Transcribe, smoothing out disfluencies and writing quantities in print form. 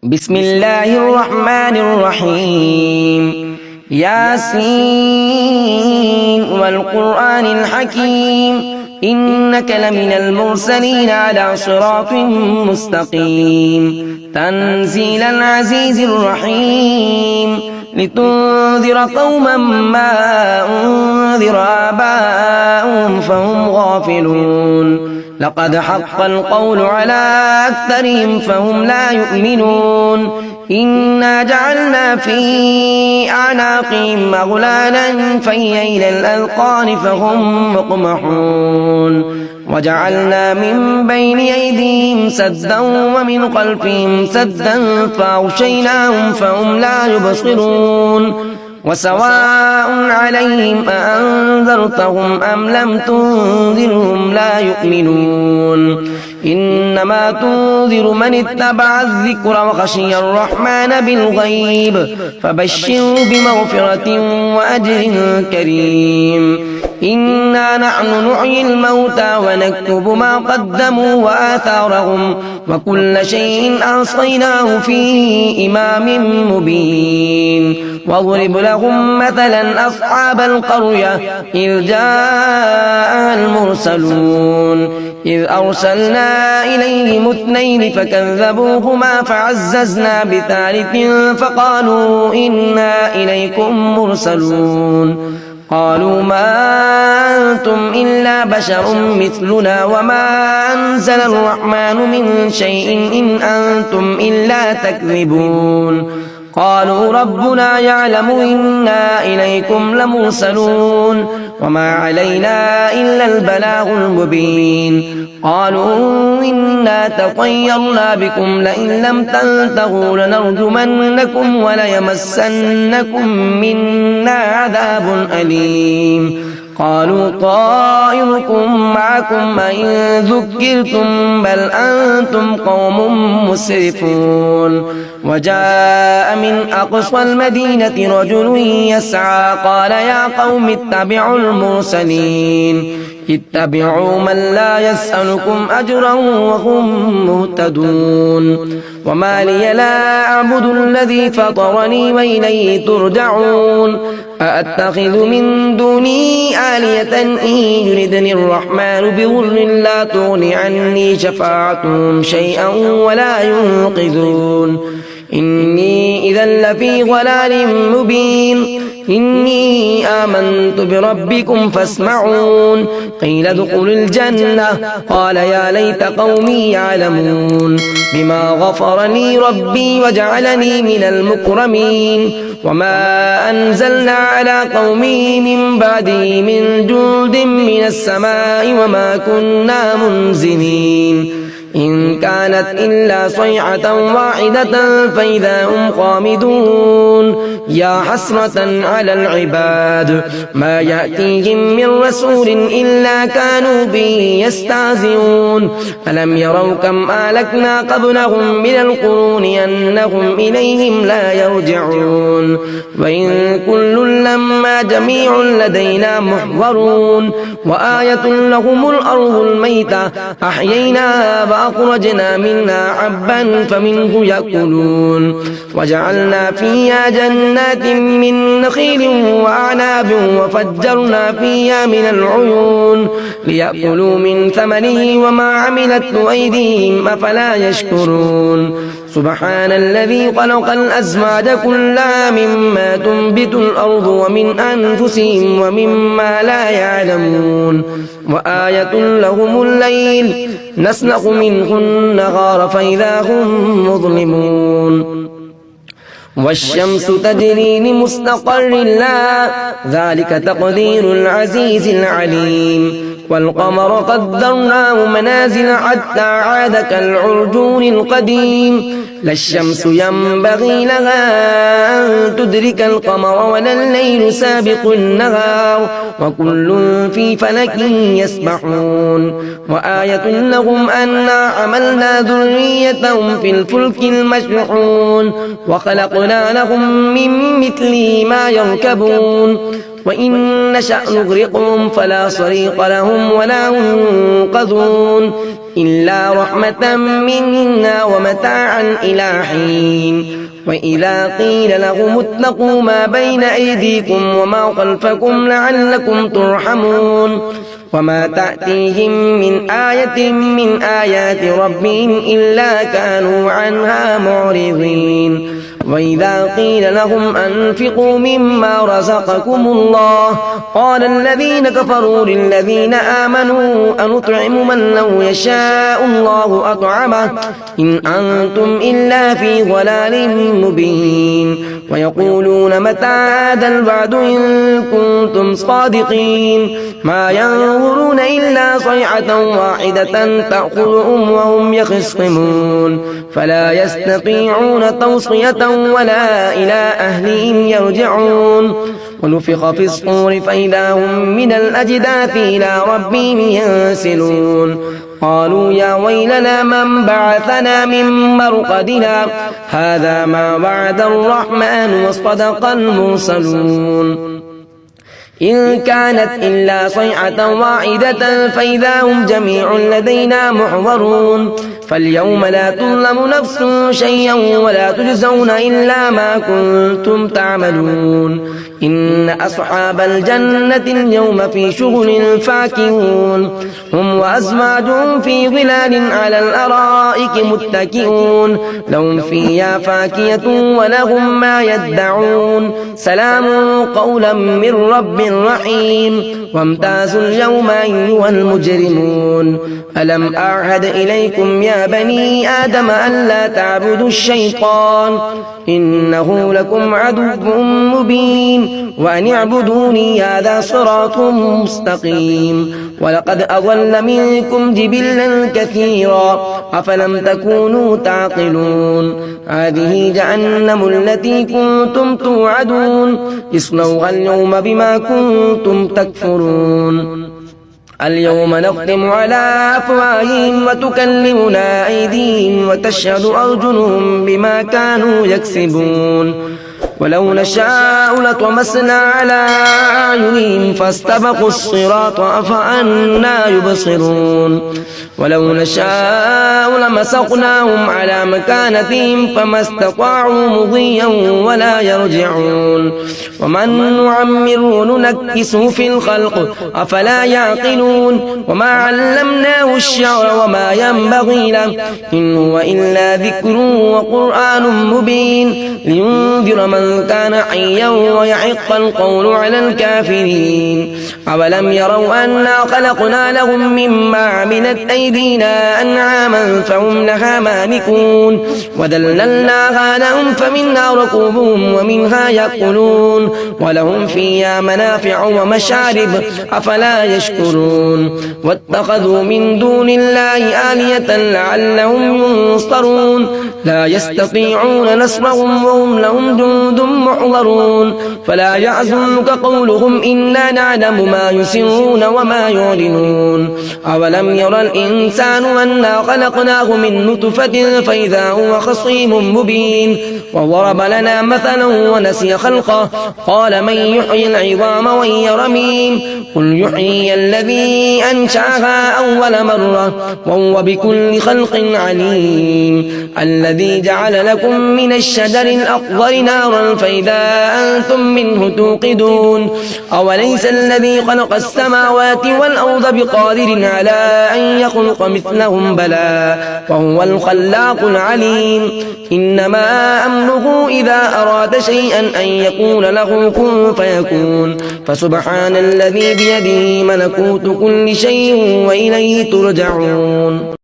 بسم الله الرحمن الرحيم ياسين والقرآن الحكيم إنك لمن المرسلين على صراط مستقيم تنزيل العزيز الرحيم لتنذر قوما ما أنذر آباؤهم فهم غافلون لقد حق القول على أكثرهم فهم لا يؤمنون إنا جعلنا في أعناقهم أغلالا فهي إلى الأذقان فهم مقمحون وجعلنا من بين أيديهم سدا ومن خلفهم سدا فأغشيناهم فهم لا يبصرون وسواء عليهم أأنذرتهم أم لم تنذرهم لا يؤمنون إنما تنذر من اتبع الذكر وخشي الرحمن بالغيب فبشره بمغفرة وأجر كريم إنا نحن نحيي الموتى ونكتب ما قدموا وآثارهم وكل شيء أحصيناه في إمام مبين واضرب لهم مثلا أصحاب القرية إذ جاء المرسلون إذ أرسلنا إليهم اثنين فكذبوهما فعززنا بثالث فقالوا إنا إليكم مرسلون قالوا ما أنتم إلا بشر مثلنا وما أنزل الرحمن من شيء إن أنتم إلا تكذبون قالوا ربنا يعلم إنا إليكم لمرسلون وما علينا إلا البلاغ المبين قالوا إنا تطيرنا بكم لئن لم تنتهوا لنرجمنكم وليمسنكم منا عذاب أليم قالوا طائركم معكم إن ذكرتم بل أنتم قوم مسرفون وجاء من أقصى المدينة رجل يسعى قال يا قوم اتبعوا المرسلين اتبعوا من لا يسألكم أجرا وهم مهتدون وما لي لا أعبد الذي فطرني وإليه ترجعون أأتخذ من دوني آلية إن يردني الرحمن بضر لا تغن عني شفاعتهم شيئا ولا ينقذون إني إذا لفي ضلال مبين إني آمنت بربكم فاسمعون قيل ادخلوا الجنة قال يا ليت قومي يعلمون بما غفر لي ربي وجعلني من المكرمين وما أنزلنا على قومه من بعده من جند من السماء وما كنا منزلين إن كانت إلا صيحة واحدة فإذا هم خامدون يا حسرة على العباد ما يأتيهم من رسول إلا كانوا به يستهزئون ألم يروا كم أهلكنا قبلهم من القرون أنهم إليهم لا يرجعون وإن كل لما جميع لدينا محضرون وآية لهم الأرض الميتة أحييناها وأخرجنا منها حبا فمنه يأكلون وجعلنا فيها جنات من نخيل وأعناب وفجرنا فيها من العيون ليأكلوا من ثمره وما عملته أيديهم أفلا يشكرون سبحان الذي خلق الأزواج كلها مما تنبت الأرض ومن أنفسهم ومما لا يعلمون وآية لهم الليل نسلخ منه النهار فإذا هم مظلمون والشمس تجري لمستقر لها ذلك تقدير العزيز العليم والقمر قدرناه منازل حتى عاد كالعرجون القديم لا الشمس ينبغي لها أن تدرك القمر ولا الليل سابق النهار وكل في فلك يسبحون وآية لهم أنا حملنا ذريتهم في الفلك المشحون وخلقنا لهم من مثله ما يركبون وإن نشأ نغرقهم فلا صريخ لهم ولا هم ينقذون إلا رحمة منا ومتاعا إلى حين وإذا قيل لهم اتقوا ما بين أيديكم وما خلفكم لعلكم ترحمون وما تأتيهم من آية من آيات ربهم إلا كانوا عنها معرضين وإذا قيل لهم أنفقوا مما رزقكم الله قال الذين كفروا للذين آمنوا أنطعم من لو يشاء الله أطعمه إن أنتم إلا في ضلال مبين ويقولون متى هذا الوعد إن كنتم صادقين ما ينظرون إلا صيحة واحدة تأخذهم وهم يخصمون فلا يستطيعون توصية ولا إلى أهلهم يرجعون ونفخ في الصور فإذا هم من الأجداث إلى ربهم ينسلون قالوا يا ويلنا من بعثنا من مرقدنا هذا ما وعد الرحمن وصدق المرسلون إن كانت إلا صيحة واحدة فإذا هم جميع لدينا محضرون فاليوم لا تظلم نفس شيئا ولا تجزون إلا ما كنتم تعملون إن أصحاب الجنة اليوم في شغل فاكهون هم وأزواجهم في ظلال على الأرائك متكئون لهم فيها فاكهة ولهم ما يدعون سلام قولا من رب رحيم وامتازوا اليوم أيها المجرمون ألم أعهد إليكم يا بني آدم ألا تعبدوا الشيطان إنه لكم عدو مبين وأن اعبدوني هذا صراط مستقيم ولقد أضل منكم جبلا كثيرا أفلم تكونوا تعقلون هذه جهنم التي كنتم توعدون اصلوها اليوم بما كنتم تكفرون اليوم نختم على أفواههم وتكلمنا أيديهم وتشهد أرجلهم بما كانوا يكسبون ولو نشاء لطمسنا على أعينهم فاستبقوا الصراط أفأنا يبصرون ولو نشاء لمسخناهم على مكانتهم فما استطاعوا مضيا ولا يرجعون ومن نعمره ننكسه في الخلق أفلا يعقلون وما علمناه الشعر وما ينبغي له إن هو إلا ذكر وقرآن مبين لينذر من كان حيا ويحق القول على الكافرين أولم يروا أنا خلقنا لهم مما عملت أيدينا أنعاما فهم لها مالكون وذللناها لهم فمنها ركوبهم ومنها يأكلون ولهم فيها منافع ومشارب أفلا يشكرون واتخذوا من دون الله آلية لعلهم ينصرون لا يستطيعون نصرهم وهم لهم جند محضرون فلا يحزنك قولهم إنا نعلم ما يسرون وما يعلنون أولم يرى الإنسان أنا خلقناه من نطفة فإذا هو خصيم مبين وضرب لنا مثلا ونسي خلقه قال من يحيي العظام وهي رميم قل يحيي الذي أنشأها أول مرة وهو بكل خلق عليم الذي جعل لكم من الشجر الأخضر نارا فإذا أنتم منه توقدون أوليس الذي خلق السماوات والأرض بقادر على أن يخلق مثلهم بلى وهو الخلاق العليم إنما أمره إذا أراد شيئا أن يقول له كن فيكون فسبحان الذي بيده ملكوت كل شيء وإليه ترجعون.